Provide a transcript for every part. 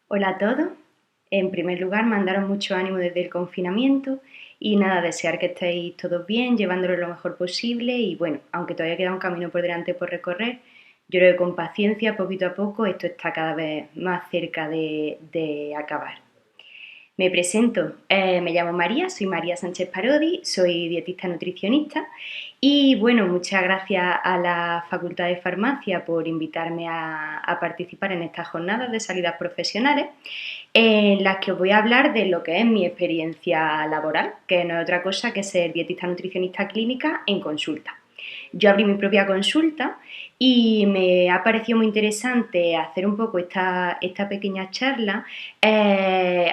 Hola a todos. En primer lugar, mandaros mucho ánimo desde el confinamiento y nada, desear que estéis todos bien, llevándolo lo mejor posible y bueno, aunque todavía queda un camino por delante por recorrer, yo creo que con paciencia, poquito a poco, esto está cada vez más cerca de acabar. Me presento, me llamo María, soy María Sánchez Parodi, soy dietista nutricionista y bueno, muchas gracias a la Facultad de Farmacia por invitarme a participar en estas jornadas de salidas profesionales en las que os voy a hablar de lo que es mi experiencia laboral, que no es otra cosa que ser dietista nutricionista clínica en consulta. Yo abrí mi propia consulta y me ha parecido muy interesante hacer un poco esta pequeña charla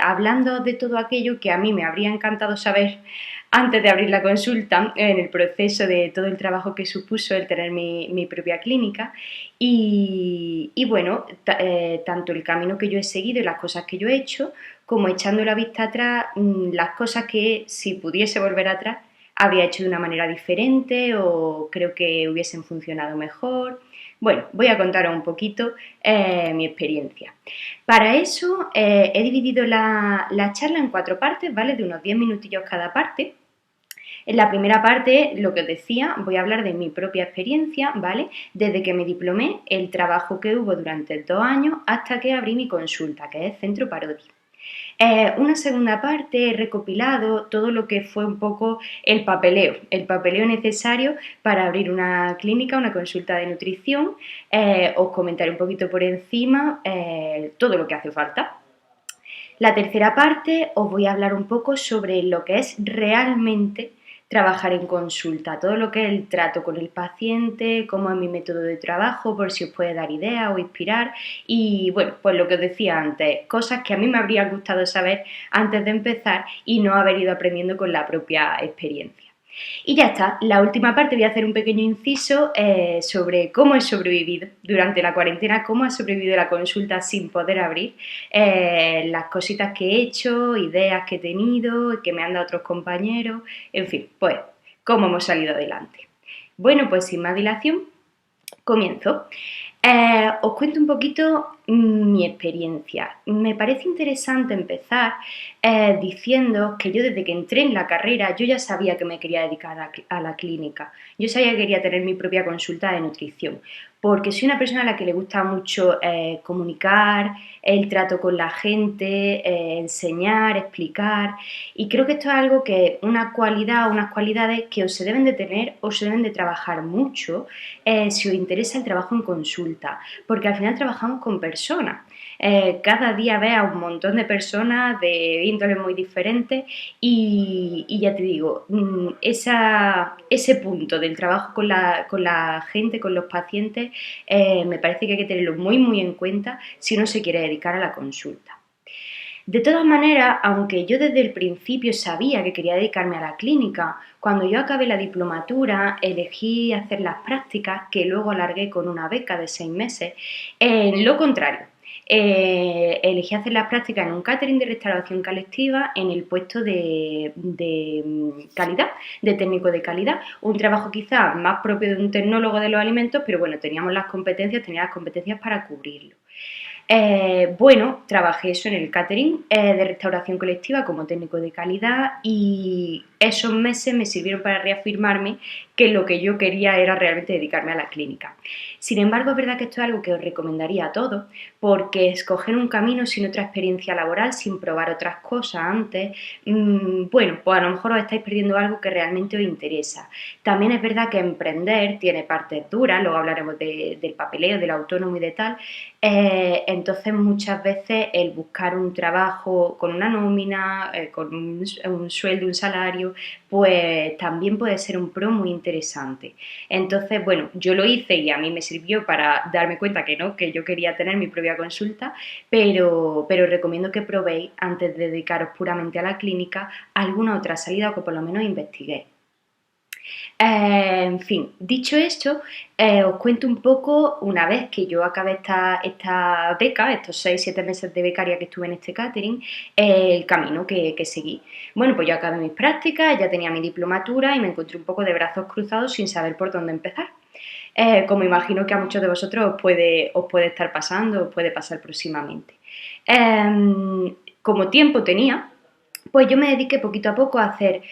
hablando de todo aquello que a mí me habría encantado saber antes de abrir la consulta, en el proceso de todo el trabajo que supuso el tener mi propia clínica y bueno, tanto el camino que yo he seguido y las cosas que yo he hecho, como echando la vista atrás, las cosas que si pudiese volver atrás habría hecho de una manera diferente o creo que hubiesen funcionado mejor. Bueno, voy a contaros un poquito mi experiencia. Para eso he dividido la charla en 4 partes, ¿vale? De unos 10 minutillos cada parte. En la primera parte, lo que os decía, voy a hablar de mi propia experiencia, ¿vale? Desde que me diplomé, el trabajo que hubo durante 2 años hasta que abrí mi consulta, que es Centro Parodi. Una segunda parte he recopilado todo lo que fue un poco el papeleo necesario para abrir una clínica, una consulta de nutrición. Os comentaré un poquito por encima todo lo que hace falta. La tercera parte os voy a hablar un poco sobre lo que es realmente trabajar en consulta, todo lo que es el trato con el paciente, cómo es mi método de trabajo, por si os puede dar ideas o inspirar. Y bueno, pues lo que os decía antes, cosas que a mí me habría gustado saber antes de empezar y no haber ido aprendiendo con la propia experiencia. Y ya está, la última parte voy a hacer un pequeño inciso sobre cómo he sobrevivido durante la cuarentena, cómo he sobrevivido la consulta sin poder abrir, las cositas que he hecho, ideas que he tenido, que me han dado otros compañeros, en fin, pues cómo hemos salido adelante. Bueno, pues sin más dilación, comienzo. Os cuento un poquito mi experiencia. Me parece interesante empezar diciendo que yo desde que entré en la carrera yo ya sabía que me quería dedicar a la clínica. Yo sabía que quería tener mi propia consulta de nutrición, porque soy una persona a la que le gusta mucho comunicar, el trato con la gente, enseñar, explicar, y creo que esto es algo que una cualidad, unas cualidades que o se deben de tener o se deben de trabajar mucho si os interesa el trabajo en consulta, porque al final trabajamos con personas. Cada día ves a un montón de personas de índoles muy diferentes y ya te digo, ese punto del trabajo con la gente, con los pacientes, me parece que hay que tenerlo muy muy en cuenta si uno se quiere dedicar a la consulta. De todas maneras, aunque yo desde el principio sabía que quería dedicarme a la clínica, cuando yo acabé la diplomatura elegí hacer las prácticas que luego alargué con una beca de 6 meses, en lo contrario. Elegí hacer las prácticas en un catering de restauración colectiva en el puesto de calidad, de técnico de calidad, un trabajo quizás más propio de un tecnólogo de los alimentos, pero bueno, tenía las competencias para cubrirlo. Bueno, trabajé eso en el catering de restauración colectiva como técnico de calidad y esos meses me sirvieron para reafirmarme que lo que yo quería era realmente dedicarme a la clínica. Sin embargo, es verdad que esto es algo que os recomendaría a todos, porque escoger un camino sin otra experiencia laboral, sin probar otras cosas antes, bueno, pues a lo mejor os estáis perdiendo algo que realmente os interesa. También es verdad que emprender tiene partes duras, luego hablaremos del papeleo, del autónomo y de tal. Entonces muchas veces el buscar un trabajo con una nómina, con un sueldo, un salario, pues también puede ser un pro muy interesante. Entonces, bueno, yo lo hice y a mí me sirvió para darme cuenta que no, que yo quería tener mi propia consulta, pero recomiendo que probéis antes de dedicaros puramente a la clínica alguna otra salida o que por lo menos investiguéis. En fin, dicho esto, os cuento un poco, una vez que yo acabé esta beca, estos 6-7 meses de becaria que estuve en este catering, el camino que seguí. Bueno, pues yo acabé mis prácticas, ya tenía mi diplomatura y me encontré un poco de brazos cruzados sin saber por dónde empezar. como imagino que a muchos de vosotros os puede estar pasando, os puede pasar próximamente. Como tiempo tenía, pues yo me dediqué poquito a poco a hacer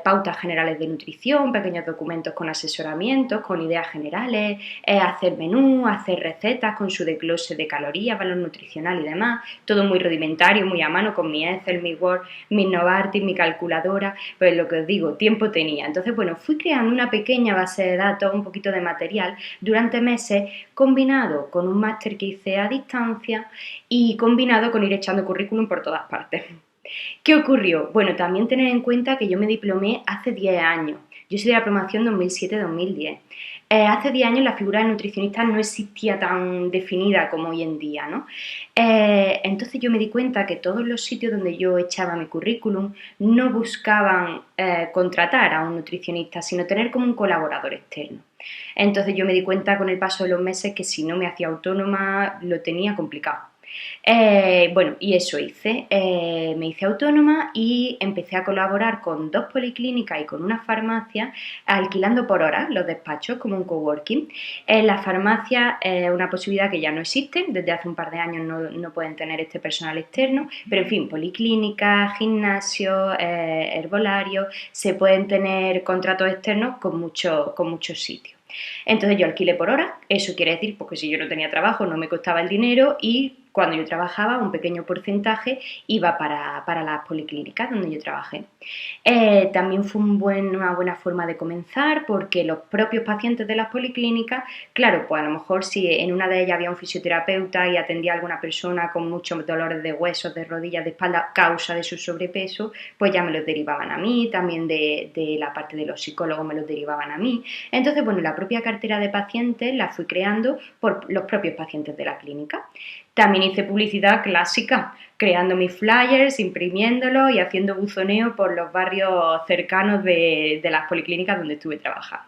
pautas generales de nutrición, pequeños documentos con asesoramientos, con ideas generales, hacer menú, hacer recetas con su desglose de calorías, valor nutricional y demás, todo muy rudimentario, muy a mano, con mi Excel, mi Word, mi Novartis, mi calculadora, pues lo que os digo, tiempo tenía. Entonces, bueno, fui creando una pequeña base de datos, un poquito de material, durante meses, combinado con un máster que hice a distancia y combinado con ir echando currículum por todas partes. ¿Qué ocurrió? Bueno, también tener en cuenta que yo me diplomé hace 10 años. Yo soy de la promoción 2007-2010. Hace 10 años la figura de nutricionista no existía tan definida como hoy en día, ¿no? Entonces yo me di cuenta que todos los sitios donde yo echaba mi currículum no buscaban contratar a un nutricionista, sino tener como un colaborador externo. Entonces yo me di cuenta con el paso de los meses que si no me hacía autónoma lo tenía complicado. Bueno, y eso hice. Me hice autónoma y empecé a colaborar con 2 policlínicas y con una farmacia, alquilando por horas los despachos como un coworking. En la farmacia es una posibilidad que ya no existe, desde hace un par de años no pueden tener este personal externo, pero en fin, policlínicas, gimnasios, herbolarios, se pueden tener contratos externos con muchos sitios. Entonces yo alquilé por hora, eso quiere decir porque si yo no tenía trabajo no me costaba el dinero y cuando yo trabajaba un pequeño porcentaje iba para las policlínicas donde yo trabajé. También fue una buena forma de comenzar porque los propios pacientes de las policlínicas, claro, pues a lo mejor si en una de ellas había un fisioterapeuta y atendía a alguna persona con muchos dolores de huesos, de rodillas, de espalda, causa de su sobrepeso, pues ya me los derivaban a mí, también de la parte de los psicólogos me los derivaban a mí. Entonces, bueno, la propia cartera de pacientes la fui creando por los propios pacientes de la clínica. También hice publicidad clásica, creando mis flyers, imprimiéndolos y haciendo buzoneo por los barrios cercanos de las policlínicas donde estuve trabajando.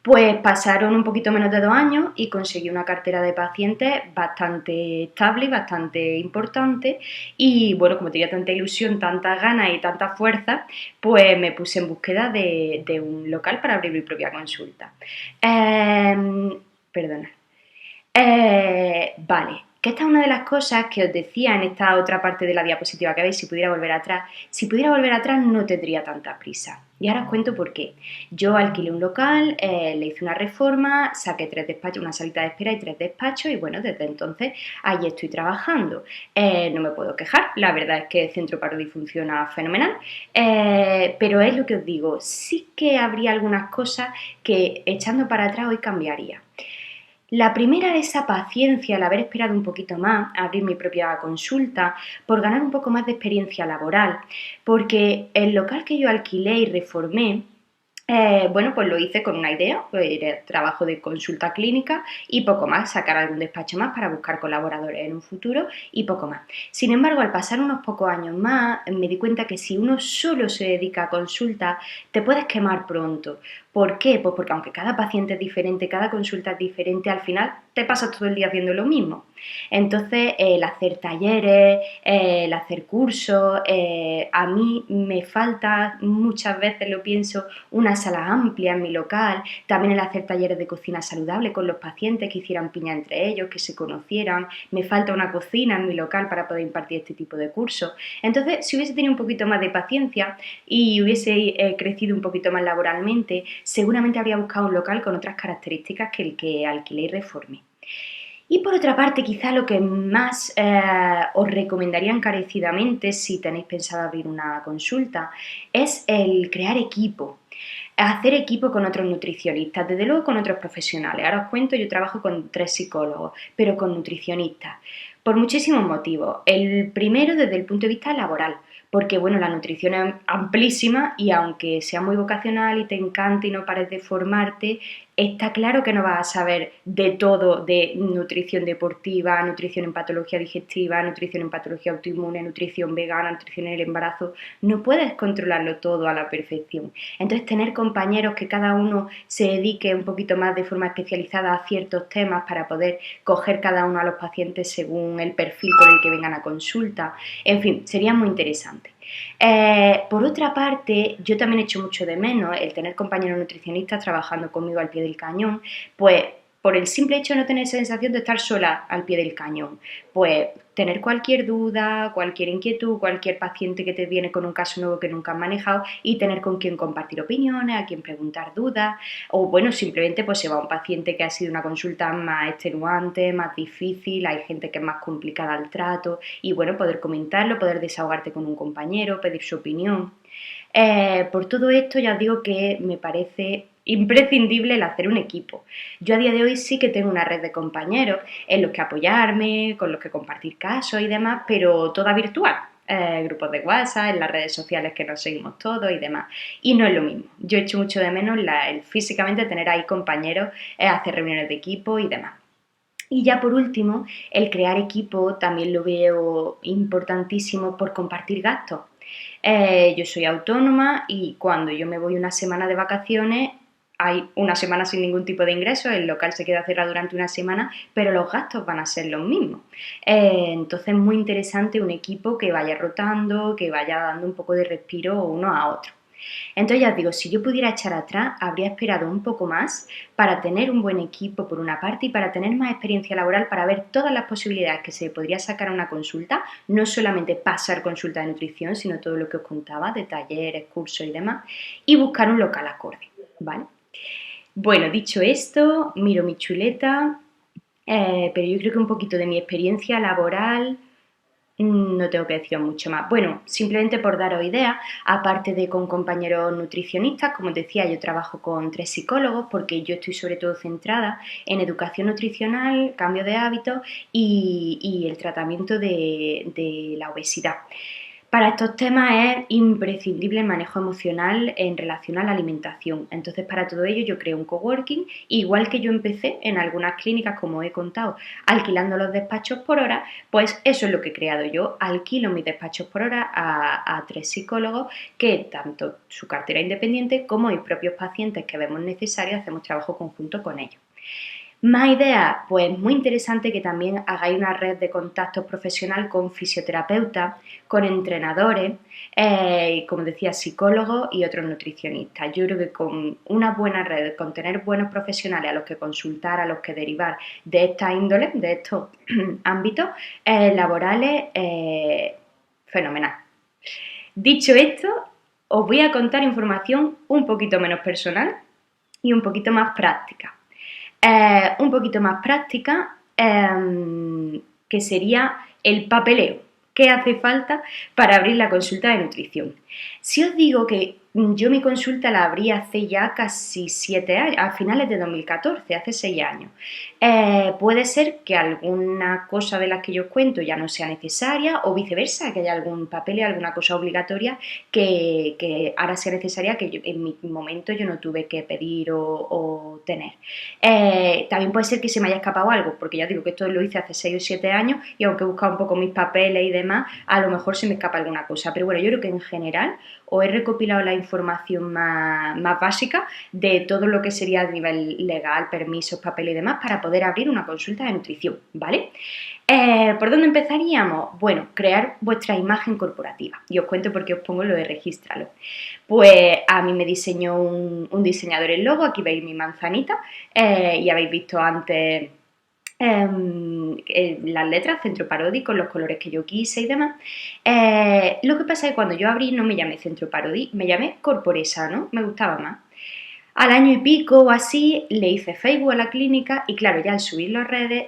Pues pasaron un poquito menos de 2 años y conseguí una cartera de pacientes bastante estable y bastante importante y bueno, como tenía tanta ilusión, tantas ganas y tanta fuerza, pues me puse en búsqueda de un local para abrir mi propia consulta. Perdona. Vale, que esta es una de las cosas que os decía en esta otra parte de la diapositiva que veis, si pudiera volver atrás. Si pudiera volver atrás no tendría tanta prisa. Y ahora os cuento por qué. Yo alquilé un local, le hice una reforma, saqué 3 despachos, una salita de espera y 3 despachos y bueno, desde entonces allí estoy trabajando. No me puedo quejar, la verdad es que el Centro Parodi funciona fenomenal, pero es lo que os digo, sí que habría algunas cosas que echando para atrás hoy cambiaría. La primera es esa paciencia, el haber esperado un poquito más a abrir mi propia consulta, por ganar un poco más de experiencia laboral, porque el local que yo alquilé y reformé, bueno, pues lo hice con una idea, pues era trabajo de consulta clínica y poco más, sacar algún despacho más para buscar colaboradores en un futuro y poco más. Sin embargo, al pasar unos pocos años más, me di cuenta que si uno solo se dedica a consulta, te puedes quemar pronto. ¿Por qué? Pues porque aunque cada paciente es diferente, cada consulta es diferente, al final te pasas todo el día haciendo lo mismo. Entonces, el hacer talleres, el hacer cursos, a mí me falta, muchas veces lo pienso, una sala amplia en mi local, también el hacer talleres de cocina saludable con los pacientes, que hicieran piña entre ellos, que se conocieran, me falta una cocina en mi local para poder impartir este tipo de cursos. Entonces, si hubiese tenido un poquito más de paciencia y hubiese crecido un poquito más laboralmente, seguramente habría buscado un local con otras características que el que alquilé y reformé. Y por otra parte, quizá lo que más os recomendaría encarecidamente si tenéis pensado abrir una consulta es el crear equipo. Hacer equipo con otros nutricionistas, desde luego con otros profesionales. Ahora os cuento, yo trabajo con 3 psicólogos, pero con nutricionistas, por muchísimos motivos. El primero desde el punto de vista laboral, porque bueno, la nutrición es amplísima y aunque sea muy vocacional y te encante y no pares de formarte, está claro que no vas a saber de todo de nutrición deportiva, nutrición en patología digestiva, nutrición en patología autoinmune, nutrición vegana, nutrición en el embarazo. No puedes controlarlo todo a la perfección. Entonces, tener compañeros que cada uno se dedique un poquito más de forma especializada a ciertos temas para poder coger cada uno a los pacientes según el perfil con el que vengan a consulta, en fin, sería muy interesante. Por otra parte, yo también echo mucho de menos el tener compañeros nutricionistas trabajando conmigo al pie del cañón, pues por el simple hecho de no tener esa sensación de estar sola al pie del cañón, pues tener cualquier duda, cualquier inquietud, cualquier paciente que te viene con un caso nuevo que nunca has manejado y tener con quien compartir opiniones, a quien preguntar dudas, o bueno, simplemente pues se va un paciente que ha sido una consulta más extenuante, más difícil, hay gente que es más complicada al trato y bueno, poder comentarlo, poder desahogarte con un compañero, pedir su opinión. Por todo esto ya os digo que me parece imprescindible el hacer un equipo. Yo a día de hoy sí que tengo una red de compañeros en los que apoyarme, con los que compartir casos y demás, pero toda virtual. Grupos de WhatsApp, en las redes sociales que nos seguimos todos y demás. Y no es lo mismo. Yo echo mucho de menos el físicamente tener ahí compañeros, hacer reuniones de equipo y demás. Y ya por último, el crear equipo también lo veo importantísimo por compartir gastos. Yo soy autónoma y cuando yo me voy una semana de vacaciones, hay una semana sin ningún tipo de ingreso, el local se queda cerrado durante una semana, pero los gastos van a ser los mismos. Entonces es muy interesante un equipo que vaya rotando, que vaya dando un poco de respiro uno a otro. Entonces ya os digo, si yo pudiera echar atrás, habría esperado un poco más para tener un buen equipo por una parte y para tener más experiencia laboral, para ver todas las posibilidades que se podría sacar a una consulta, no solamente pasar consulta de nutrición, sino todo lo que os contaba, de talleres, cursos y demás, y buscar un local acorde, ¿vale? Bueno, dicho esto, miro mi chuleta, pero yo creo que un poquito de mi experiencia laboral no tengo que decir mucho más. Bueno, simplemente por daros idea, aparte de con compañeros nutricionistas, como os decía, yo trabajo con 3 psicólogos porque yo estoy sobre todo centrada en educación nutricional, cambio de hábitos y el tratamiento de la obesidad. Para estos temas es imprescindible el manejo emocional en relación a la alimentación. Entonces, para todo ello yo creo un coworking, igual que yo empecé en algunas clínicas, como he contado, alquilando los despachos por hora, pues eso es lo que he creado yo. Alquilo mis despachos por hora a 3 psicólogos que tanto su cartera independiente como mis propios pacientes que vemos necesarios hacemos trabajo conjunto con ellos. Más ideas, pues muy interesante que también hagáis una red de contactos profesional con fisioterapeutas, con entrenadores, como decía, psicólogos y otros nutricionistas. Yo creo que con una buena red, con tener buenos profesionales a los que consultar, a los que derivar de esta índole, de estos ámbitos laborales, fenomenal. Dicho esto, os voy a contar información un poquito menos personal y un poquito más práctica. Un poquito más práctica, que sería el papeleo. ¿Qué hace falta para abrir la consulta de nutrición? Si os digo que yo mi consulta la abrí hace ya casi 7 años, a finales de 2014, hace 6 años. Puede ser que alguna cosa de las que yo os cuento ya no sea necesaria o viceversa, que haya algún papel y alguna cosa obligatoria que ahora sea necesaria que en mi momento yo no tuve que pedir o tener. También puede ser que se me haya escapado algo, porque ya digo que esto lo hice hace 6 o 7 años y aunque he buscado un poco mis papeles y demás, a lo mejor se me escapa alguna cosa. Pero bueno, yo creo que en general os he recopilado la información más básica de todo lo que sería a nivel legal, permisos, papel y demás para poder abrir una consulta de nutrición, ¿vale? ¿Por dónde empezaríamos? Bueno, crear vuestra imagen corporativa. Y os cuento por qué os pongo lo de regístralo. Pues a mí me diseñó un diseñador el logo, aquí veis mi manzanita, y habéis visto antes las letras, centro parodi, con los colores que yo quise y demás. Lo que pasa es que cuando yo abrí no me llamé centro parodi, me llamé Corporesano, me gustaba más. Al año y pico o así le hice Facebook a la clínica y claro, ya al subirlo a redes,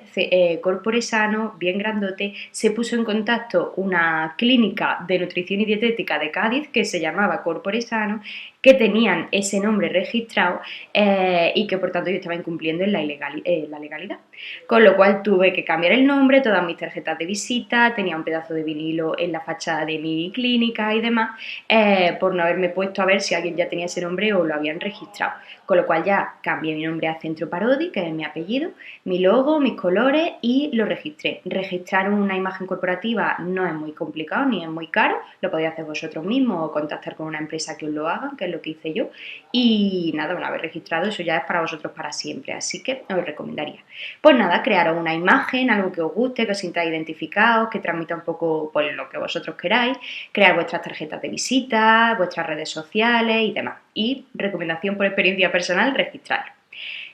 Corporesano, bien grandote, se puso en contacto una clínica de nutrición y dietética de Cádiz que se llamaba Corporesano, que tenían ese nombre registrado y que por tanto yo estaba incumpliendo en la legalidad. Con lo cual tuve que cambiar el nombre, todas mis tarjetas de visita, tenía un pedazo de vinilo en la fachada de mi clínica y demás, por no haberme puesto a ver si alguien ya tenía ese nombre o lo habían registrado. Con lo cual ya cambié mi nombre a Centro Parodi, que es mi apellido, mi logo, mis colores y lo registré. Registrar una imagen corporativa no es muy complicado ni es muy caro, lo podéis hacer vosotros mismos o contactar con una empresa que os lo hagan, que es lo que hice yo. Y nada, una vez registrado, eso ya es para vosotros para siempre, así que os lo recomendaría. Pues nada, crearos una imagen, algo que os guste, que os sintáis identificados, que transmita un poco pues, lo que vosotros queráis, crear vuestras tarjetas de visita, vuestras redes sociales y demás. Y recomendación por experiencia personal, registrar.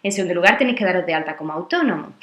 En segundo lugar, tenéis que daros de alta como autónomo.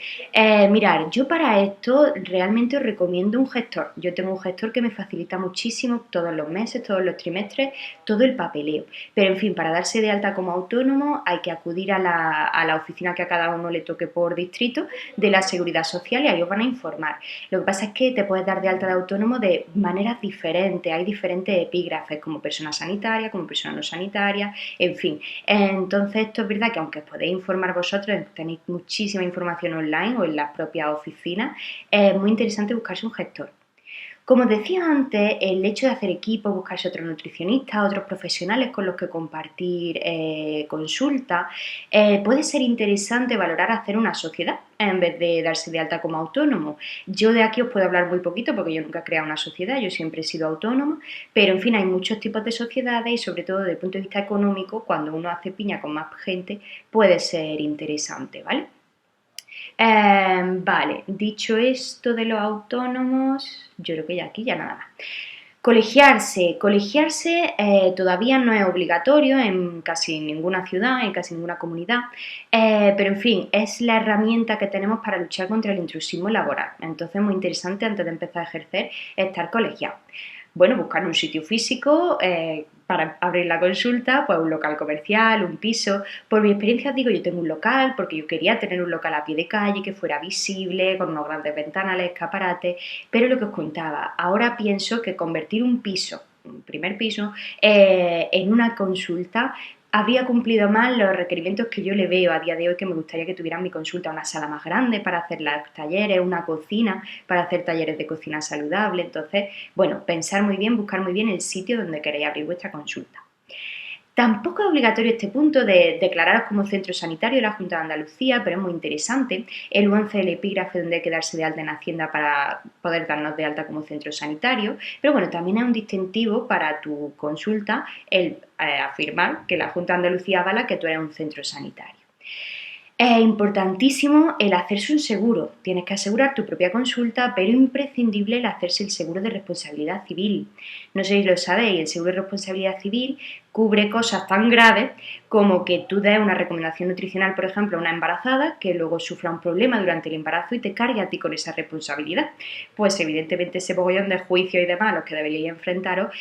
Mirad, yo para esto realmente os recomiendo un gestor. Yo tengo un gestor que me facilita muchísimo todos los meses, todos los trimestres, todo el papeleo. Pero en fin, para darse de alta como autónomo hay que acudir a la oficina que a cada uno le toque por distrito de la Seguridad Social y ahí os van a informar. Lo que pasa es que te puedes dar de alta de autónomo de maneras diferentes. Hay diferentes epígrafes como persona sanitaria, como persona no sanitaria, en fin. Entonces esto es verdad que aunque os podéis informar vosotros, tenéis muchísima información online o en las propias oficinas, es muy interesante buscarse un gestor. Como os decía antes, el hecho de hacer equipo, buscarse otros nutricionistas, otros profesionales con los que compartir consulta, puede ser interesante valorar hacer una sociedad en vez de darse de alta como autónomo. Yo de aquí os puedo hablar muy poquito porque yo nunca he creado una sociedad, yo siempre he sido autónomo, pero en fin, hay muchos tipos de sociedades y sobre todo desde el punto de vista económico, cuando uno hace piña con más gente, puede ser interesante, ¿vale? Vale, dicho esto de los autónomos, yo creo que ya aquí ya nada más. Colegiarse todavía no es obligatorio en casi ninguna ciudad, en casi ninguna comunidad, pero en fin, es la herramienta que tenemos para luchar contra el intrusismo laboral. Entonces es muy interesante antes de empezar a ejercer estar colegiado. Bueno, buscar un sitio físico para abrir la consulta, pues un local comercial, un piso. Por mi experiencia os digo, yo tengo un local porque yo quería tener un local a pie de calle que fuera visible, con unos grandes ventanales, escaparates, pero lo que os contaba, ahora pienso que convertir un piso, un primer piso, en una consulta habría cumplido más los requerimientos que yo le veo a día de hoy, que me gustaría que tuvieran mi consulta una sala más grande para hacer los talleres, una cocina para hacer talleres de cocina saludable. Entonces, bueno, pensar muy bien, buscar muy bien el sitio donde queréis abrir vuestra consulta. Tampoco es obligatorio este punto de declararos como centro sanitario de la Junta de Andalucía, pero es muy interesante. El 11 del epígrafe donde hay que darse de alta en Hacienda para poder darnos de alta como centro sanitario. Pero bueno, también es un distintivo para tu consulta el afirmar que la Junta de Andalucía avala que tú eres un centro sanitario. Es importantísimo el hacerse un seguro. Tienes que asegurar tu propia consulta, pero imprescindible el hacerse el seguro de responsabilidad civil. No sé si lo sabéis, el seguro de responsabilidad civil cubre cosas tan graves como que tú des una recomendación nutricional, por ejemplo, a una embarazada que luego sufra un problema durante el embarazo y te cargue a ti con esa responsabilidad. Pues evidentemente ese mogollón de juicios y demás a los que deberíais enfrentaros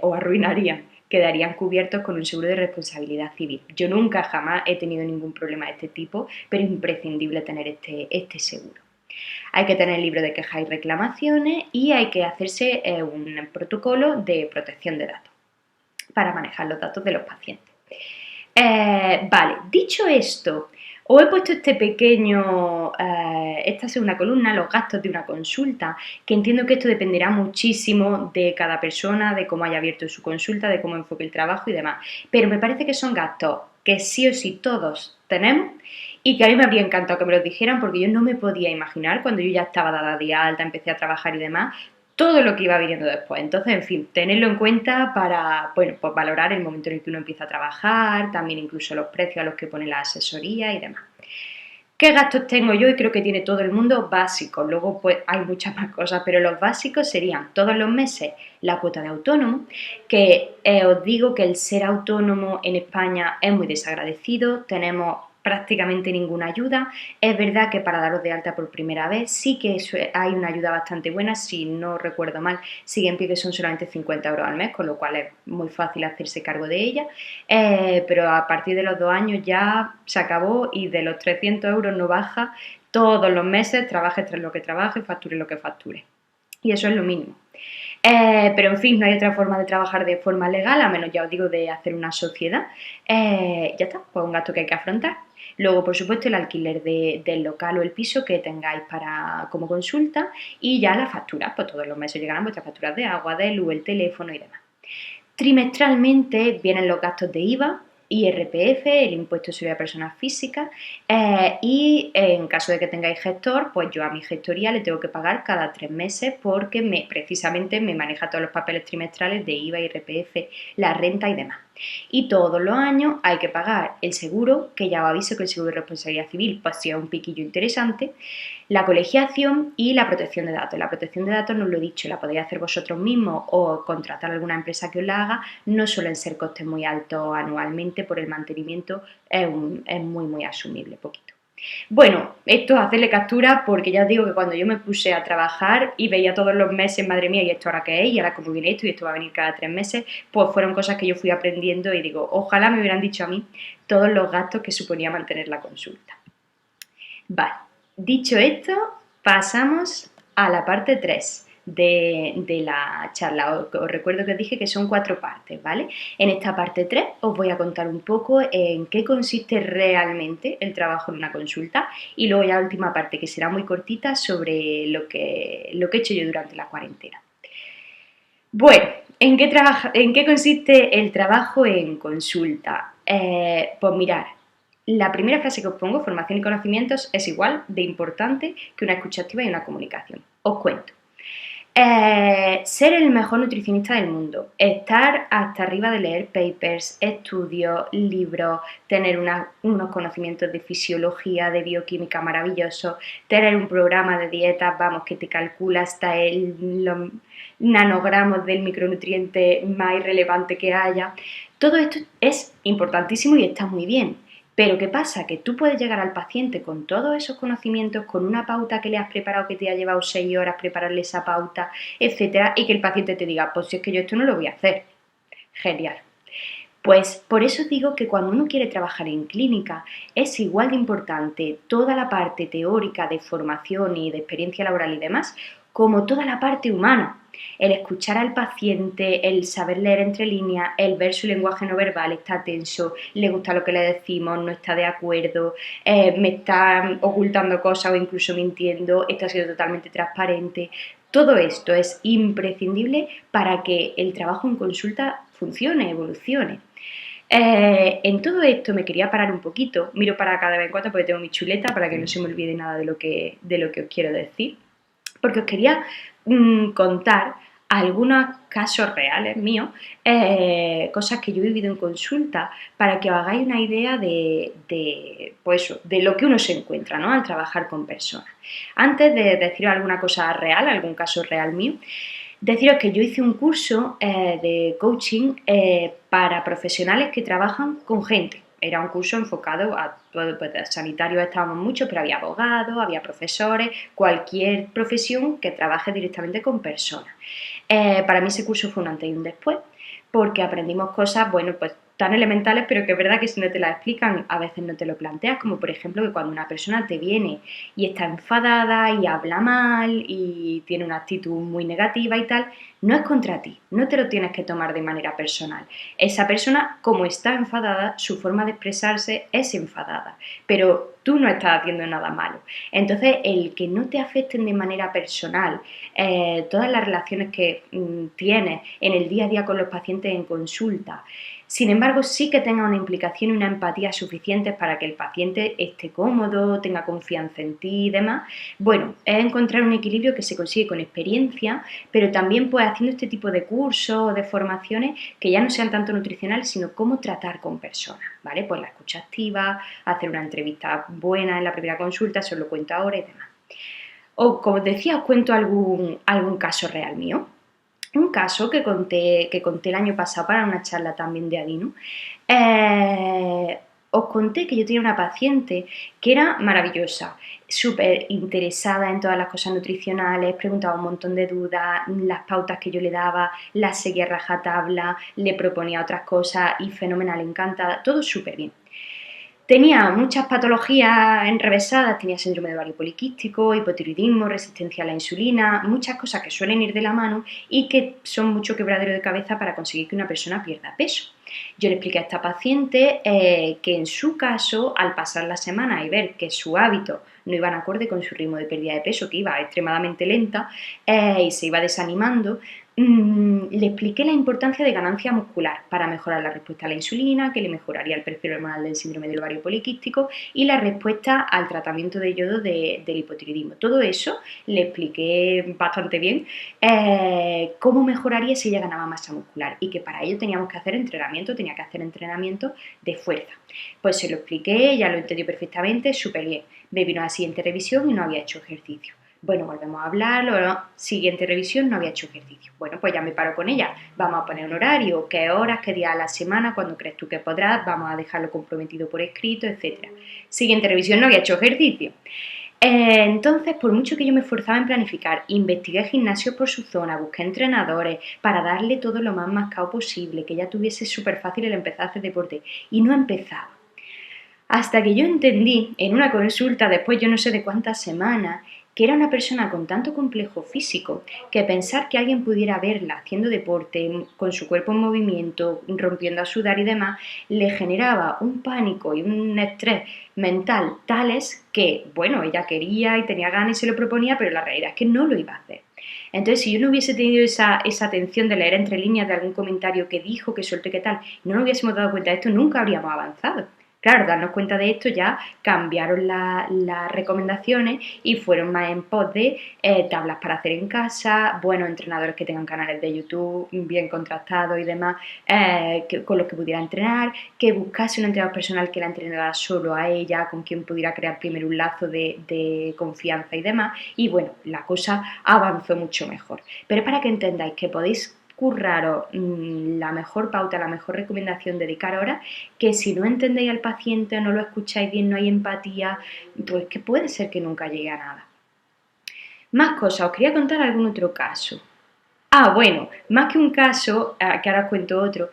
os arruinarían, quedarían cubiertos con un seguro de responsabilidad civil. Yo nunca jamás he tenido ningún problema de este tipo, pero es imprescindible tener este seguro. Hay que tener el libro de quejas y reclamaciones y hay que hacerse un protocolo de protección de datos para manejar los datos de los pacientes. Vale, dicho esto, os he puesto esta segunda columna, los gastos de una consulta, que entiendo que esto dependerá muchísimo de cada persona, de cómo haya abierto su consulta, de cómo enfoque el trabajo y demás. Pero me parece que son gastos que sí o sí todos tenemos y que a mí me habría encantado que me los dijeran porque yo no me podía imaginar cuando yo ya estaba dada de alta, empecé a trabajar y demás, todo lo que iba viniendo después. Entonces, en fin, tenerlo en cuenta para, bueno, pues valorar el momento en el que uno empieza a trabajar, también incluso los precios a los que pone la asesoría y demás. ¿Qué gastos tengo yo? Y creo que tiene todo el mundo básicos. Luego pues hay muchas más cosas, pero los básicos serían todos los meses la cuota de autónomo, que os digo que el ser autónomo en España es muy desagradecido, tenemos prácticamente ninguna ayuda. Es verdad que para daros de alta por primera vez sí que hay una ayuda bastante buena, si no recuerdo mal, sigue en pie que son solamente 50 euros al mes, con lo cual es muy fácil hacerse cargo de ella, pero a partir de los 2 años ya se acabó y de los 300 euros no baja todos los meses, trabajes tras lo que trabajes, facture lo que facture. Y eso es lo mínimo. Pero en fin, no hay otra forma de trabajar de forma legal, a menos ya os digo de hacer una sociedad. Ya está, pues un gasto que hay que afrontar. Luego, por supuesto, el alquiler del local o el piso que tengáis como consulta y ya las facturas, pues todos los meses llegarán vuestras facturas de agua, de luz, el teléfono y demás. Trimestralmente vienen los gastos de IVA, IRPF, el impuesto sobre personas físicas, y en caso de que tengáis gestor, pues yo a mi gestoría le tengo que pagar cada 3 meses porque precisamente me maneja todos los papeles trimestrales de IVA, IRPF, la renta y demás. Y todos los años hay que pagar el seguro, que ya os aviso que el seguro de responsabilidad civil pues sí es un piquillo interesante, la colegiación y la protección de datos. La protección de datos, no os lo he dicho, la podéis hacer vosotros mismos o contratar a alguna empresa que os la haga. No suelen ser costes muy altos anualmente, por el mantenimiento es muy asumible, poquito. Bueno, esto es hacerle captura porque ya os digo que cuando yo me puse a trabajar y veía todos los meses, madre mía, ¿y esto ahora qué es? Y ahora cómo viene esto, y esto va a venir cada 3 meses, pues fueron cosas que yo fui aprendiendo y digo, ojalá me hubieran dicho a mí todos los gastos que suponía mantener la consulta. Vale, dicho esto, pasamos a la parte 3 de la charla. Os recuerdo que os dije que son 4 partes, ¿vale? En esta parte 3 os voy a contar un poco en qué consiste realmente el trabajo en una consulta y luego ya la última parte, que será muy cortita, sobre lo que he hecho yo durante la cuarentena. Bueno, ¿en qué consiste el trabajo en consulta? Pues mirad, la primera frase que os pongo, formación y conocimientos, es igual de importante que una escucha activa y una comunicación. Os cuento. Ser el mejor nutricionista del mundo, estar hasta arriba de leer papers, estudios, libros, tener unos conocimientos de fisiología, de bioquímica maravillosos, tener un programa de dietas, vamos, que te calcula hasta los nanogramos del micronutriente más irrelevante que haya. Todo esto es importantísimo y está muy bien. Pero ¿qué pasa? Que tú puedes llegar al paciente con todos esos conocimientos, con una pauta que le has preparado que te ha llevado 6 horas prepararle esa pauta, etcétera, y que el paciente te diga, pues si es que yo esto no lo voy a hacer. Genial. Pues por eso digo que cuando uno quiere trabajar en clínica es igual de importante toda la parte teórica de formación y de experiencia laboral y demás, como toda la parte humana. El escuchar al paciente, el saber leer entre líneas, el ver su lenguaje no verbal, está tenso, le gusta lo que le decimos, no está de acuerdo, me está ocultando cosas o incluso mintiendo, está siendo totalmente transparente. Todo esto es imprescindible para que el trabajo en consulta funcione, evolucione. En todo esto me quería parar un poquito, miro para cada vez en cuando porque tengo mi chuleta para que no se me olvide nada de lo que os quiero decir, porque os quería contar algunos casos reales míos, cosas que yo he vivido en consulta, para que os hagáis una idea pues, de lo que uno se encuentra, ¿no?, al trabajar con personas. Antes de deciros alguna cosa real, algún caso real mío, deciros que yo hice un curso de coaching para profesionales que trabajan con gente. Era un curso enfocado a todo, pues, sanitarios estábamos muchos, pero había abogados, había profesores, cualquier profesión que trabaje directamente con personas. Para mí ese curso fue un antes y un después, porque aprendimos cosas, bueno, pues tan elementales, pero que es verdad que si no te las explican a veces no te lo planteas, como por ejemplo que cuando una persona te viene y está enfadada y habla mal y tiene una actitud muy negativa y tal, no es contra ti, no te lo tienes que tomar de manera personal. Esa persona, como está enfadada, su forma de expresarse es enfadada, pero tú no estás haciendo nada malo. Entonces, el que no te afecten de manera personal todas las relaciones que tienes en el día a día con los pacientes en consulta, sin embargo, sí que tenga una implicación y una empatía suficientes para que el paciente esté cómodo, tenga confianza en ti y demás. Bueno, es encontrar un equilibrio que se consigue con experiencia, pero también pues haciendo este tipo de cursos o de formaciones que ya no sean tanto nutricionales, sino cómo tratar con personas, ¿vale? Pues la escucha activa, hacer una entrevista buena en la primera consulta, eso os lo cuento ahora y demás. O como os decía, os cuento algún caso real mío. Un caso que conté el año pasado para una charla también de Adinu. Os conté que yo tenía una paciente que era maravillosa, súper interesada en todas las cosas nutricionales, preguntaba un montón de dudas, las pautas que yo le daba, las seguía rajatabla, le proponía otras cosas y fenomenal, encantada, todo súper bien. Tenía muchas patologías enrevesadas, tenía síndrome de ovario poliquístico, hipotiroidismo, resistencia a la insulina, muchas cosas que suelen ir de la mano y que son mucho quebradero de cabeza para conseguir que una persona pierda peso. Yo le expliqué a esta paciente que en su caso, al pasar la semana y ver que su hábito no iban acorde con su ritmo de pérdida de peso, que iba extremadamente lenta y se iba desanimando, le expliqué la importancia de ganancia muscular para mejorar la respuesta a la insulina, que le mejoraría el perfil hormonal del síndrome del ovario poliquístico y la respuesta al tratamiento de yodo del hipotiroidismo. Todo eso le expliqué bastante bien cómo mejoraría si ella ganaba masa muscular y que para ello teníamos que hacer entrenamiento, tenía que hacer entrenamiento de fuerza. Pues se lo expliqué, ella lo entendió perfectamente, súper bien. Me vino a la siguiente revisión y no había hecho ejercicio. Bueno, volvemos a hablar, siguiente revisión, no había hecho ejercicio. Bueno, pues ya me paro con ella, vamos a poner un horario, qué horas, qué días a la semana, cuándo crees tú que podrás, vamos a dejarlo comprometido por escrito, etc. Siguiente revisión, no había hecho ejercicio. Entonces, por mucho que yo me esforzaba en planificar, investigué gimnasios por su zona, busqué entrenadores para darle todo lo más mascado posible, que ella tuviese súper fácil el empezar a hacer deporte, y no empezaba. Hasta que yo entendí en una consulta, después yo no sé de cuántas semanas, que era una persona con tanto complejo físico que pensar que alguien pudiera verla haciendo deporte, con su cuerpo en movimiento, rompiendo a sudar y demás, le generaba un pánico y un estrés mental tales que, bueno, ella quería y tenía ganas y se lo proponía, pero la realidad es que no lo iba a hacer. Entonces, si yo no hubiese tenido esa atención de leer entre líneas de algún comentario que dijo, que soltó y que tal, y no nos hubiésemos dado cuenta de esto, nunca habríamos avanzado. Claro, darnos cuenta de esto ya cambiaron las recomendaciones y fueron más en pos de tablas para hacer en casa, buenos entrenadores que tengan canales de YouTube bien contrastados y demás, con los que pudiera entrenar, que buscase un entrenador personal que la entrenara solo a ella, con quien pudiera crear primero un lazo de confianza y demás. Y bueno, la cosa avanzó mucho mejor. Pero es para que entendáis que podéis curraros la mejor pauta, la mejor recomendación, dedicar horas, que si no entendéis al paciente, no lo escucháis bien, no hay empatía, pues que puede ser que nunca llegue a nada. Más cosas, os quería contar algún otro caso. Bueno, más que un caso, que ahora os cuento otro,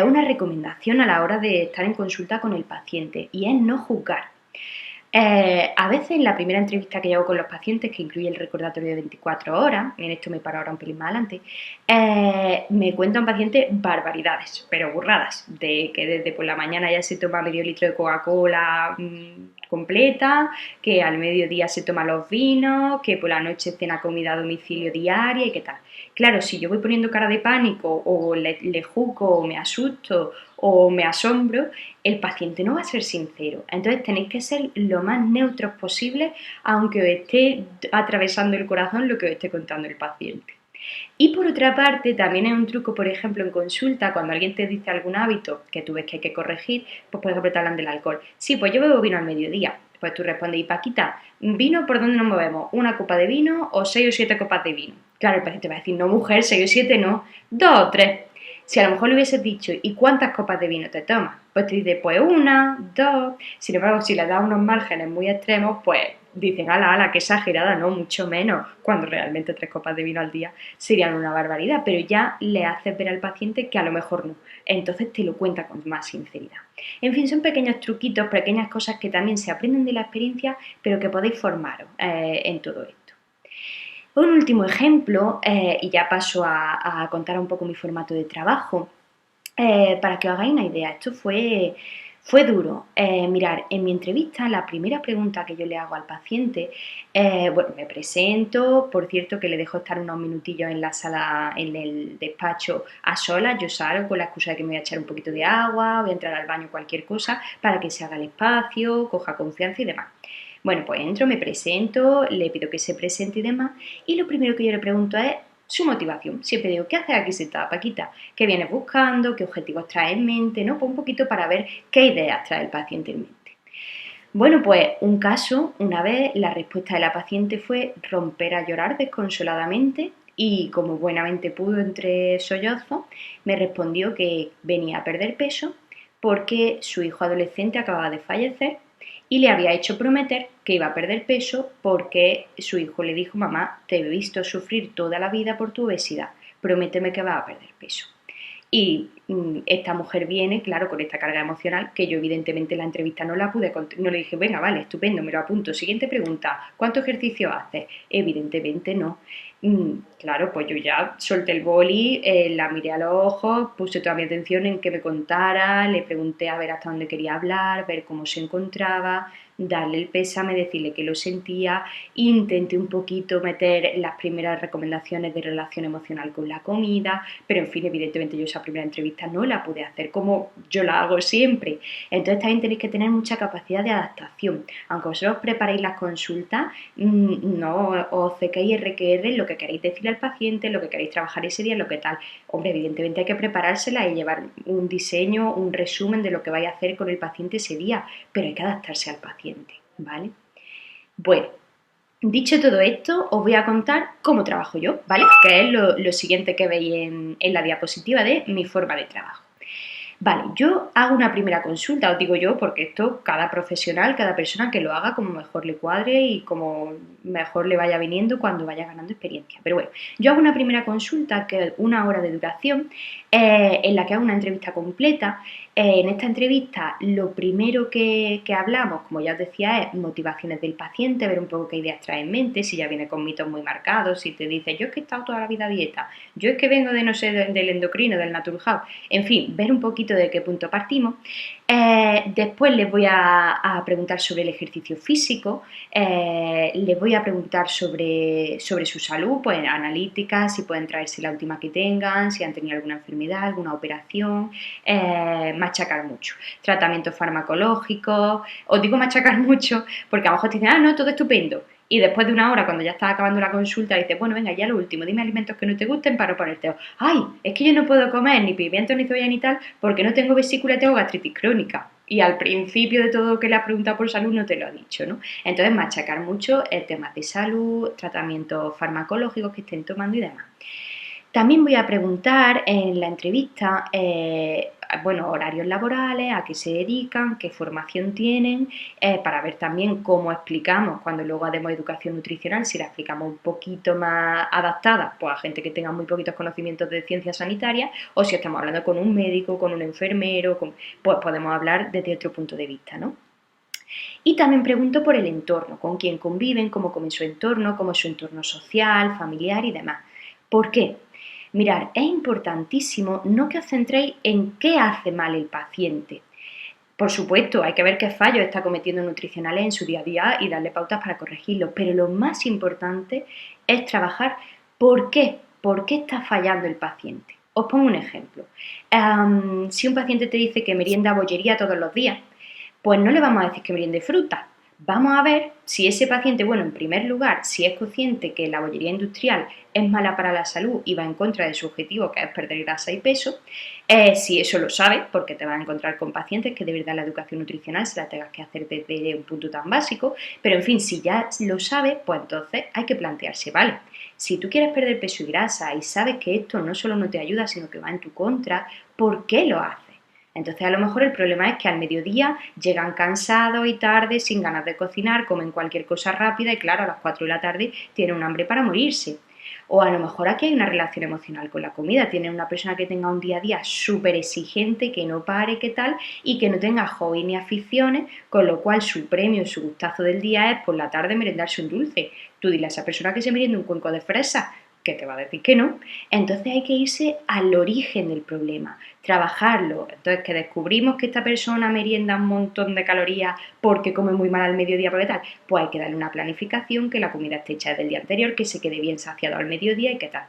una recomendación a la hora de estar en consulta con el paciente y es no juzgar. A veces en la primera entrevista que yo hago con los pacientes, que incluye el recordatorio de 24 horas, en esto me paro ahora un pelín más adelante, me cuentan pacientes barbaridades, pero burradas, de que desde por la mañana ya se toma medio litro de Coca-Cola completa, que al mediodía se toma los vinos, que por la noche cena comida a domicilio diaria y qué tal. Claro, si yo voy poniendo cara de pánico o le juzgo o me asusto o me asombro, el paciente no va a ser sincero. Entonces tenéis que ser lo más neutros posible, aunque os esté atravesando el corazón lo que os esté contando el paciente. Y por otra parte, también es un truco, por ejemplo, en consulta, cuando alguien te dice algún hábito que tú ves que hay que corregir, pues por ejemplo te hablan del alcohol. Sí, pues yo bebo vino al mediodía. Pues tú respondes, y Paquita, ¿vino por dónde nos movemos? ¿Una copa de vino o 6 o 7 copas de vino? Claro, el paciente va a decir, no mujer, 6 o 7 no, 2 o 3. Si a lo mejor le hubieses dicho, ¿y cuántas copas de vino te tomas? Pues te dice, pues una, dos. Sin embargo, si le das unos márgenes muy extremos, pues dicen, ala, qué exagerada, no, mucho menos, cuando realmente 3 copas de vino al día serían una barbaridad, pero ya le haces ver al paciente que a lo mejor no. Entonces te lo cuenta con más sinceridad. En fin, son pequeños truquitos, pequeñas cosas que también se aprenden de la experiencia, pero que podéis formaros en todo esto. Un último ejemplo, y ya paso a contar un poco mi formato de trabajo, para que os hagáis una idea. Esto fue duro. Mirar, en mi entrevista, la primera pregunta que yo le hago al paciente, bueno, me presento, por cierto que le dejo estar unos minutillos en la sala, en el despacho a solas, yo salgo con la excusa de que me voy a echar un poquito de agua, voy a entrar al baño, cualquier cosa, para que se haga el espacio, coja confianza y demás. Bueno, pues entro, me presento, le pido que se presente y demás, y lo primero que yo le pregunto es su motivación. Siempre digo, ¿qué haces aquí sentada, Paquita? ¿Qué vienes buscando? ¿Qué objetivos traes en mente? ¿No? Pues un poquito para ver qué ideas trae el paciente en mente. Bueno, pues un caso, una vez, la respuesta de la paciente fue romper a llorar desconsoladamente y, como buenamente pudo entre sollozos, me respondió que venía a perder peso porque su hijo adolescente acababa de fallecer y le había hecho prometer que iba a perder peso porque su hijo le dijo, mamá, te he visto sufrir toda la vida por tu obesidad, prométeme que vas a perder peso. Y esta mujer viene, claro, con esta carga emocional, que yo evidentemente en la entrevista no la pude, no le dije, venga, vale, estupendo, me lo apunto. Siguiente pregunta, ¿cuánto ejercicio haces? Evidentemente no. Claro, pues yo ya solté el boli, la miré a los ojos, puse toda mi atención en que me contara, le pregunté a ver hasta dónde quería hablar, ver cómo se encontraba, darle el pésame, decirle que lo sentía, intenté un poquito meter las primeras recomendaciones de relación emocional con la comida, pero en fin, evidentemente yo esa primera entrevista no la pude hacer como yo la hago siempre. Entonces también tenéis que tener mucha capacidad de adaptación. Aunque vosotros preparéis las consultas, no os cequéis RQR lo que queréis decirle al paciente, lo que queréis trabajar ese día, lo que tal. Hombre, evidentemente hay que preparársela y llevar un diseño, un resumen de lo que vais a hacer con el paciente ese día, pero hay que adaptarse al paciente, ¿vale? Bueno, dicho todo esto, os voy a contar cómo trabajo yo, ¿vale? Que es lo siguiente que veis en la diapositiva de mi forma de trabajo. Vale, yo hago una primera consulta, os digo yo, porque esto cada profesional, cada persona que lo haga como mejor le cuadre y como mejor le vaya viniendo cuando vaya ganando experiencia. Pero bueno, yo hago una primera consulta que es 1 hora de duración, en la que hago una entrevista completa. En esta entrevista lo primero que hablamos, como ya os decía, es motivaciones del paciente, ver un poco qué ideas trae en mente, si ya viene con mitos muy marcados, si te dice yo es que he estado toda la vida a dieta, yo es que vengo de no sé, del endocrino, del Naturhaus, en fin, ver un poquito de qué punto partimos. Después les voy a preguntar sobre el ejercicio físico, les voy a preguntar sobre su salud, pues analíticas, si pueden traerse la última que tengan, si han tenido alguna enfermedad, alguna operación, machacar mucho. Tratamientos farmacológicos, os digo machacar mucho porque a lo mejor te dicen, ah, no, todo estupendo. Y después de 1 hora, cuando ya estás acabando la consulta, dices, bueno, venga, ya lo último, dime alimentos que no te gusten para ponerte. Ay, es que yo no puedo comer ni pimientos ni cebolla ni tal porque no tengo vesícula y tengo gastritis crónica. Y al principio de todo que le has preguntado por salud no te lo ha dicho, ¿no? Entonces, machacar mucho el tema de salud, tratamientos farmacológicos que estén tomando y demás. También voy a preguntar en la entrevista, bueno, horarios laborales, a qué se dedican, qué formación tienen, para ver también cómo explicamos cuando luego hacemos educación nutricional, si la explicamos un poquito más adaptada, pues a gente que tenga muy poquitos conocimientos de ciencias sanitarias, o si estamos hablando con un médico, con un enfermero, pues podemos hablar desde otro punto de vista, ¿no? Y también pregunto por el entorno, con quién conviven, cómo come su entorno, cómo es su entorno social, familiar y demás. ¿Por qué? Mirad, es importantísimo no que os centréis en qué hace mal el paciente. Por supuesto, hay que ver qué fallos está cometiendo nutricionales en su día a día y darle pautas para corregirlos, pero lo más importante es trabajar por qué está fallando el paciente. Os pongo un ejemplo. Si un paciente te dice que merienda bollería todos los días, pues no le vamos a decir que meriende fruta. Vamos a ver si ese paciente, bueno, en primer lugar, si es consciente que la bollería industrial es mala para la salud y va en contra de su objetivo, que es perder grasa y peso, si eso lo sabe, porque te vas a encontrar con pacientes que de verdad la educación nutricional se la tengas que hacer desde un punto tan básico, pero en fin, si ya lo sabe, pues entonces hay que plantearse, vale, si tú quieres perder peso y grasa y sabes que esto no solo no te ayuda, sino que va en tu contra, ¿por qué lo haces? Entonces a lo mejor el problema es que al mediodía llegan cansados y tarde, sin ganas de cocinar, comen cualquier cosa rápida y claro, a las 4 de la tarde tienen un hambre para morirse. O a lo mejor aquí hay una relación emocional con la comida, tienen una persona que tenga un día a día súper exigente, que no pare, que tal, y que no tenga hobby ni aficiones, con lo cual su premio, su gustazo del día es por la tarde merendarse un dulce. Tú dile a esa persona que se meriende un cuenco de fresa, que te va a decir que no. Entonces hay que irse al origen del problema, trabajarlo. Entonces que descubrimos que esta persona merienda un montón de calorías porque come muy mal al mediodía, porque tal, pues hay que darle una planificación, que la comida esté hecha desde el día anterior, que se quede bien saciado al mediodía y qué tal.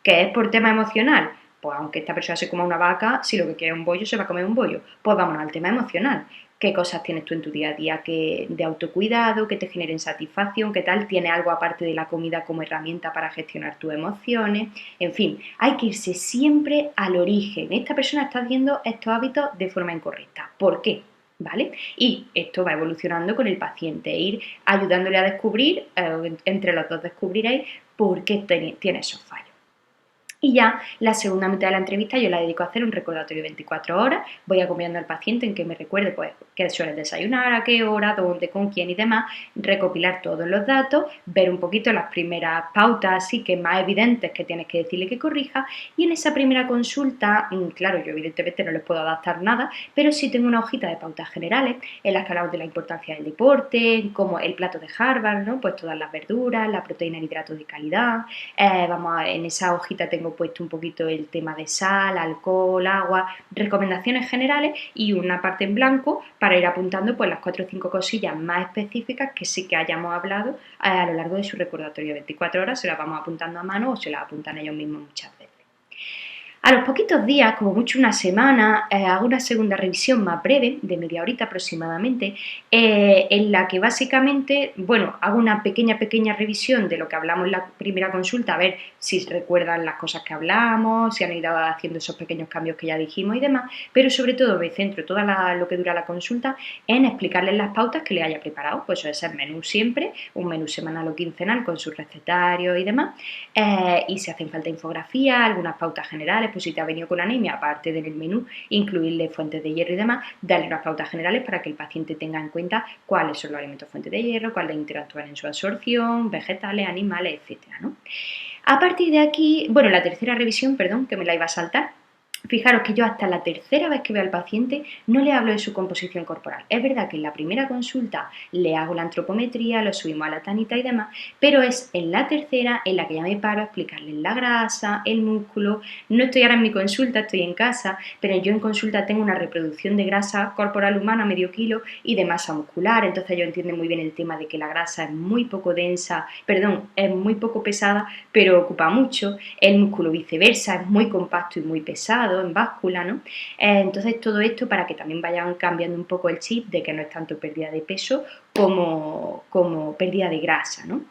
¿Que es por tema emocional? Pues aunque esta persona se coma una vaca, si lo que quiere es un bollo, se va a comer un bollo. Pues vámonos al tema emocional. ¿Qué cosas tienes tú en tu día a día de autocuidado, que te generen satisfacción? ¿Qué tal? ¿Tiene algo aparte de la comida como herramienta para gestionar tus emociones? En fin, hay que irse siempre al origen. Esta persona está haciendo estos hábitos de forma incorrecta. ¿Por qué? ¿Vale? Y esto va evolucionando con el paciente, ir ayudándole a descubrir, entre los dos descubriréis por qué tiene esos fallos. Y ya la segunda mitad de la entrevista yo la dedico a hacer un recordatorio de 24 horas, voy acompañando al paciente en que me recuerde pues qué suele desayunar, a qué hora, dónde, con quién y demás, recopilar todos los datos, ver un poquito las primeras pautas así que más evidentes que tienes que decirle que corrija, y en esa primera consulta, claro, yo evidentemente no les puedo adaptar nada, pero sí tengo una hojita de pautas generales en las que hablamos de la importancia del deporte, como el plato de Harvard, ¿no? Pues todas las verduras, la proteína y hidratos de calidad, en esa hojita tengo puesto un poquito el tema de sal, alcohol, agua, recomendaciones generales y una parte en blanco para ir apuntando pues las 4 o 5 cosillas más específicas que sí que hayamos hablado a lo largo de su recordatorio de 24 horas, se las vamos apuntando a mano o se las apuntan ellos mismos muchas veces. A los poquitos días, como mucho una semana, hago una segunda revisión más breve, de media horita aproximadamente, en la que básicamente, bueno, hago una pequeña revisión de lo que hablamos en la primera consulta, a ver si recuerdan las cosas que hablamos, si han ido haciendo esos pequeños cambios que ya dijimos y demás, pero sobre todo me centro todo lo que dura la consulta en explicarles las pautas que les haya preparado, pues eso es el menú siempre, un menú semanal o quincenal con su recetario y demás, y si hacen falta infografía, algunas pautas generales, pues si te ha venido con anemia, aparte del menú, incluirle fuentes de hierro y demás, darle unas pautas generales para que el paciente tenga en cuenta cuáles son los alimentos fuentes de hierro, cuáles interactúan en su absorción, vegetales, animales, etcétera, ¿no? A partir de aquí, bueno, la tercera revisión, perdón, que me la iba a saltar. Fijaros que yo hasta la tercera vez que veo al paciente no le hablo de su composición corporal. Es verdad que en la primera consulta le hago la antropometría, lo subimos a la tanita y demás, pero es en la tercera en la que ya me paro a explicarles la grasa, el músculo. No estoy ahora en mi consulta, estoy en casa, pero yo en consulta tengo una reproducción de grasa corporal humana, medio kilo, y de masa muscular. Entonces ellos entienden muy bien el tema de que la grasa es muy poco densa, perdón, es muy poco pesada, pero ocupa mucho. El músculo viceversa, es muy compacto y muy pesado en báscula, ¿no? Entonces todo esto para que también vayan cambiando un poco el chip de que no es tanto pérdida de peso como pérdida de grasa, ¿no?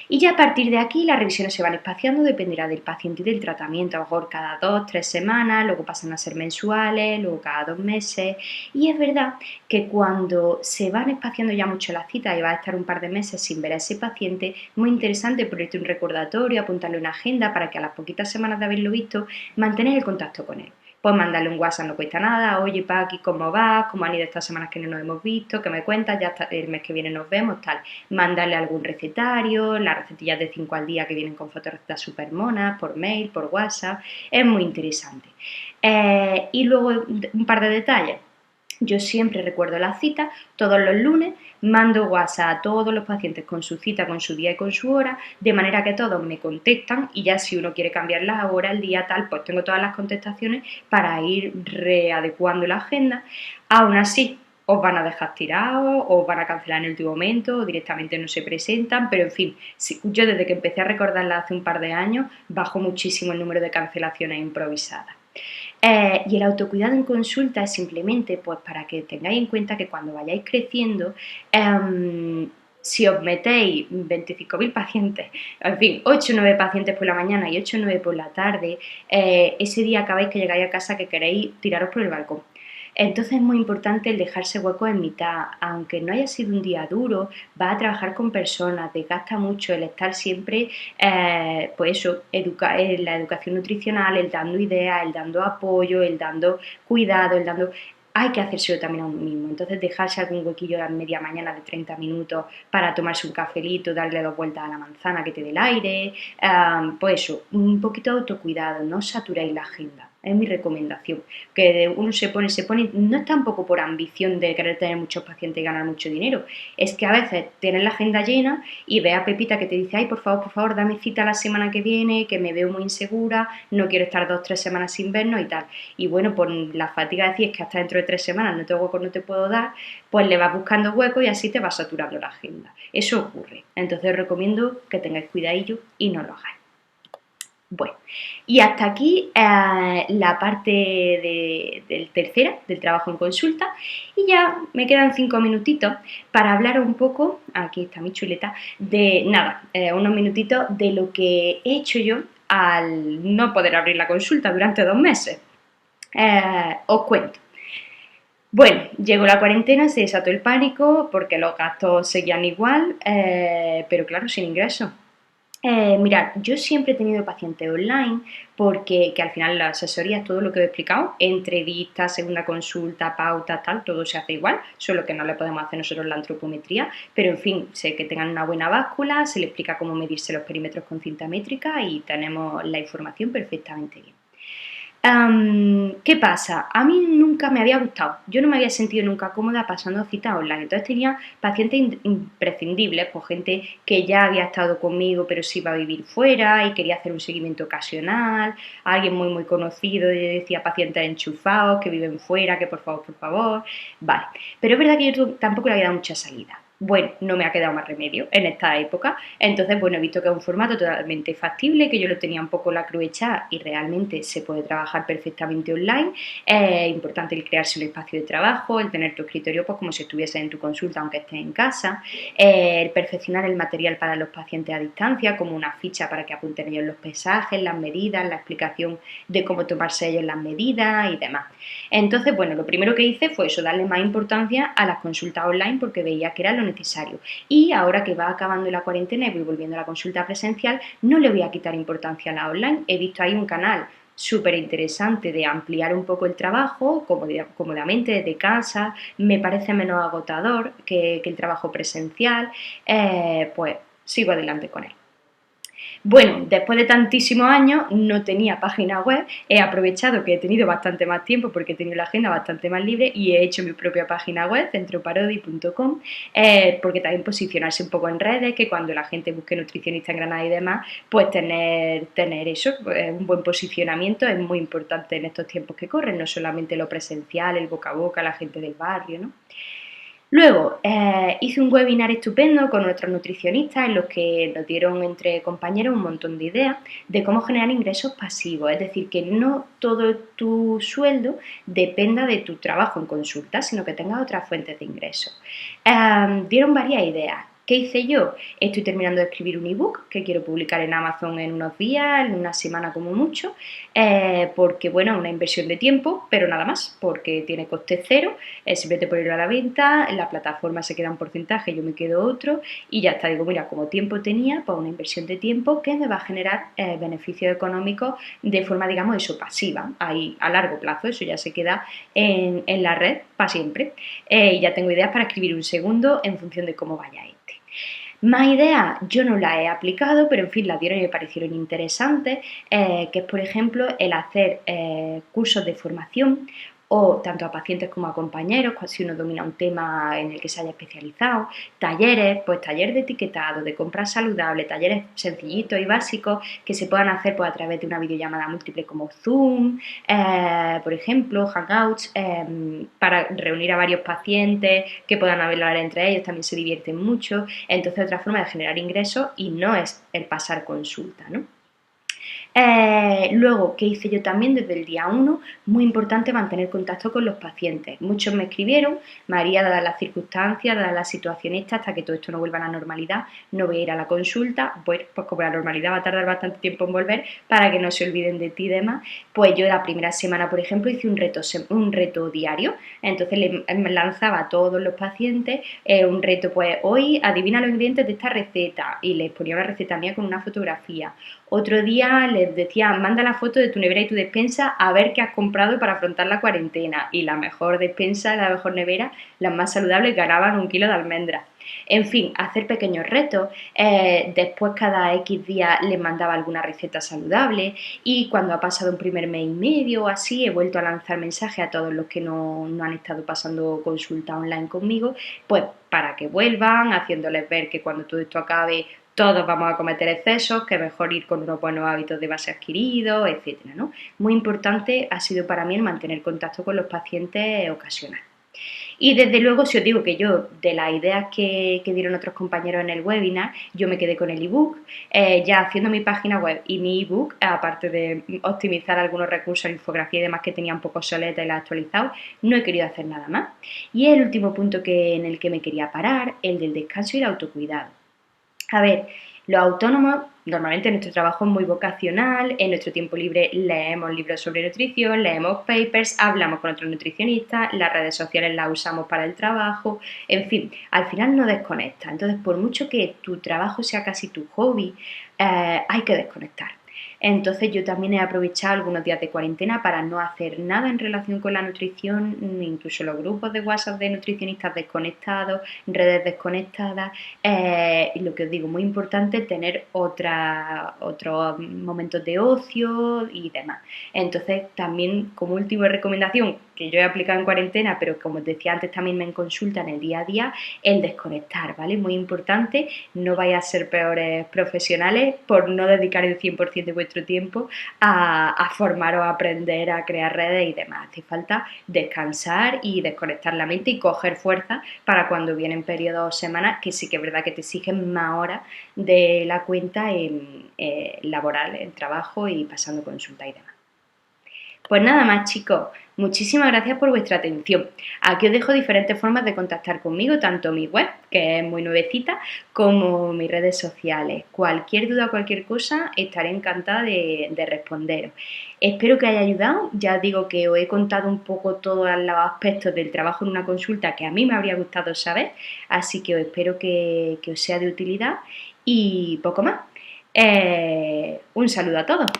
Y ya a partir de aquí las revisiones se van espaciando, dependerá del paciente y del tratamiento, a lo mejor cada 2 o 3 semanas, luego pasan a ser mensuales, luego cada 2 meses, y es verdad que cuando se van espaciando ya mucho las citas y vas a estar un par de meses sin ver a ese paciente, muy interesante ponerte un recordatorio, apuntarle una agenda para que a las poquitas semanas de haberlo visto, mantener el contacto con él. Pues mandarle un WhatsApp no cuesta nada, oye Paqui, ¿cómo vas? ¿Cómo han ido estas semanas que no nos hemos visto? ¿Qué me cuentas? Ya hasta el mes que viene nos vemos, tal. Mandarle algún recetario, las recetillas de 5 al día que vienen con fotorecetas super monas, por mail, por WhatsApp, es muy interesante. Y luego un par de detalles. Yo siempre recuerdo la cita, todos los lunes mando WhatsApp a todos los pacientes con su cita, con su día y con su hora, de manera que todos me contestan y ya si uno quiere cambiar la hora, el día tal, pues tengo todas las contestaciones para ir readecuando la agenda. Aún así, os van a dejar tirados, os van a cancelar en el último momento, o directamente no se presentan, pero en fin, yo desde que empecé a recordarla hace un par de años, bajo muchísimo el número de cancelaciones improvisadas. Y el autocuidado en consulta es simplemente pues, para que tengáis en cuenta que cuando vayáis creciendo, si os metéis 25.000 pacientes, en fin, 8 o 9 pacientes por la mañana y 8 o 9 por la tarde, ese día acabáis que llegáis a casa que queréis tiraros por el balcón. Entonces es muy importante el dejarse hueco en mitad, aunque no haya sido un día duro, vas a trabajar con personas, desgasta mucho el estar siempre, pues eso, la educación nutricional, el dando ideas, el dando apoyo, el dando cuidado, el dando... Hay que hacérselo también a uno mismo, entonces dejarse algún huequillo a media mañana de 30 minutos para tomarse un cafelito, darle 2 vueltas a la manzana que te dé el aire, pues eso, un poquito de autocuidado, no saturéis la agenda. Es mi recomendación, que uno se pone, no es tampoco por ambición de querer tener muchos pacientes y ganar mucho dinero, es que a veces tienes la agenda llena y ve a Pepita que te dice, ay, por favor, dame cita la semana que viene, que me veo muy insegura, no quiero estar 2 o 3 semanas sin vernos y tal. Y bueno, por la fatiga de decir es que hasta dentro de 3 semanas no tengo hueco, no te puedo dar, pues le vas buscando hueco y así te vas saturando la agenda. Eso ocurre. Entonces os recomiendo que tengáis cuidadillo y no lo hagáis. Bueno, y hasta aquí la parte del tercera, del trabajo en consulta, y ya me quedan 5 minutitos para hablar un poco, aquí está mi chuleta, de nada, unos minutitos de lo que he hecho yo al no poder abrir la consulta durante 2 meses. Os cuento. Bueno, llegó la cuarentena, se desató el pánico porque los gastos seguían igual, pero claro, sin ingresos. Mirad, yo siempre he tenido pacientes online porque que al final la asesoría es todo lo que he explicado, entrevistas, segunda consulta, pauta, tal, todo se hace igual, solo que no le podemos hacer nosotros la antropometría, pero en fin, sé que tengan una buena báscula, se le explica cómo medirse los perímetros con cinta métrica y tenemos la información perfectamente bien. ¿Qué pasa? A mí nunca me había gustado, yo no me había sentido nunca cómoda pasando citas online, entonces tenía pacientes imprescindibles, pues gente que ya había estado conmigo pero se iba a vivir fuera y quería hacer un seguimiento ocasional, alguien muy conocido, yo decía pacientes enchufados que viven fuera, que por favor, vale, pero es verdad que yo tampoco le había dado mucha salida. Bueno, no me ha quedado más remedio en esta época, entonces bueno, he visto que es un formato totalmente factible, que yo lo tenía un poco la cruz echada y realmente se puede trabajar perfectamente online. Es importante el crearse un espacio de trabajo, el tener tu escritorio pues como si estuviese en tu consulta aunque estés en casa, el perfeccionar el material para los pacientes a distancia, como una ficha para que apunten ellos los pesajes, las medidas, la explicación de cómo tomarse ellos las medidas y demás. Entonces, bueno, lo primero que hice fue eso, darle más importancia a las consultas online porque veía que era lo necesario. Y ahora que va acabando la cuarentena y voy volviendo a la consulta presencial, no le voy a quitar importancia a la online. He visto ahí un canal súper interesante de ampliar un poco el trabajo cómodamente desde casa, me parece menos agotador que el trabajo presencial, pues sigo adelante con él. Bueno, después de tantísimos años no tenía página web, he aprovechado que he tenido bastante más tiempo porque he tenido la agenda bastante más libre y he hecho mi propia página web, centroparodi.com, porque también posicionarse un poco en redes, que cuando la gente busque nutricionista en Granada y demás, pues tener eso, un buen posicionamiento es muy importante en estos tiempos que corren, no solamente lo presencial, el boca a boca, la gente del barrio, ¿no? Luego hice un webinar estupendo con nuestros nutricionistas en los que nos dieron entre compañeros un montón de ideas de cómo generar ingresos pasivos, es decir, que no todo tu sueldo dependa de tu trabajo en consulta, sino que tengas otras fuentes de ingresos. Dieron varias ideas. ¿Qué hice yo? Estoy terminando de escribir un ebook que quiero publicar en Amazon en unos días, en una semana como mucho, porque bueno, es una inversión de tiempo, pero nada más, porque tiene coste cero, simplemente ponerlo a la venta, en la plataforma se queda un porcentaje, yo me quedo otro y ya está, digo, mira, como tiempo tenía, pues una inversión de tiempo que me va a generar beneficios económicos de forma, digamos, eso, pasiva, ahí a largo plazo, eso ya se queda en la red para siempre. Y ya tengo ideas para escribir un segundo en función de cómo vaya este. Más ideas yo no las he aplicado, pero en fin, las dieron y me parecieron interesantes, que es por ejemplo el hacer cursos de formación o tanto a pacientes como a compañeros, si uno domina un tema en el que se haya especializado, talleres, pues taller de etiquetado, de compra saludable, talleres sencillitos y básicos que se puedan hacer pues, a través de una videollamada múltiple como Zoom, por ejemplo, Hangouts, para reunir a varios pacientes que puedan hablar entre ellos, también se divierten mucho, entonces otra forma de generar ingresos y no es el pasar consulta, ¿no? Luego, ¿qué hice yo también desde el día 1? Muy importante mantener contacto con los pacientes. Muchos me escribieron, María, dadas las circunstancias, dadas la situación esta, hasta que todo esto no vuelva a la normalidad, no voy a ir a la consulta. Bueno, pues como la normalidad va a tardar bastante tiempo en volver, para que no se olviden de ti y demás, pues yo la primera semana, por ejemplo, hice un reto diario. Entonces me lanzaba a todos los pacientes un reto, pues hoy adivina los ingredientes de esta receta y les ponía una receta mía con una fotografía. Otro día les decía, manda la foto de tu nevera y tu despensa a ver qué has comprado para afrontar la cuarentena. Y la mejor despensa, la mejor nevera, las más saludables, ganaban 1 kilo de almendras. En fin, hacer pequeños retos. Después cada X días les mandaba alguna receta saludable y cuando ha pasado un primer mes y medio o así he vuelto a lanzar mensajes a todos los que no han estado pasando consulta online conmigo, pues para que vuelvan, haciéndoles ver que cuando todo esto acabe todos vamos a cometer excesos, que es mejor ir con unos buenos hábitos de base adquiridos, etcétera, ¿no? Muy importante ha sido para mí el mantener contacto con los pacientes ocasionales. Y desde luego, si os digo que yo, de las ideas que dieron otros compañeros en el webinar, yo me quedé con el ebook, ya haciendo mi página web y mi ebook, aparte de optimizar algunos recursos, infografía y demás que tenía un poco obsoleta y la he actualizado, no he querido hacer nada más. Y el último punto en el que me quería parar, el del descanso y el autocuidado. A ver, los autónomos normalmente nuestro trabajo es muy vocacional, en nuestro tiempo libre leemos libros sobre nutrición, leemos papers, hablamos con otros nutricionistas, las redes sociales las usamos para el trabajo, en fin, al final no desconecta. Entonces, por mucho que tu trabajo sea casi tu hobby, hay que desconectar. Entonces yo también he aprovechado algunos días de cuarentena para no hacer nada en relación con la nutrición, incluso los grupos de WhatsApp de nutricionistas desconectados, redes desconectadas. Y lo que os digo, muy importante tener otros momentos de ocio y demás. Entonces también como última recomendación, que yo he aplicado en cuarentena, pero como os decía antes también me consultan el día a día, el desconectar, ¿vale? Muy importante, no vais a ser peores profesionales por no dedicar el 100% de vuestro tiempo a formaros, a aprender, a crear redes y demás. Hace falta descansar y desconectar la mente y coger fuerza para cuando vienen periodos o semanas que sí que es verdad que te exigen más horas de la cuenta en laboral, en trabajo y pasando consulta y demás. Pues nada más, chicos, muchísimas gracias por vuestra atención. Aquí os dejo diferentes formas de contactar conmigo, tanto mi web, que es muy nuevecita, como mis redes sociales. Cualquier duda o cualquier cosa, estaré encantada de responderos. Espero que haya ayudado. Ya os digo que os he contado un poco todos los aspectos del trabajo en una consulta que a mí me habría gustado saber, así que os espero que os sea de utilidad y poco más. Un saludo a todos.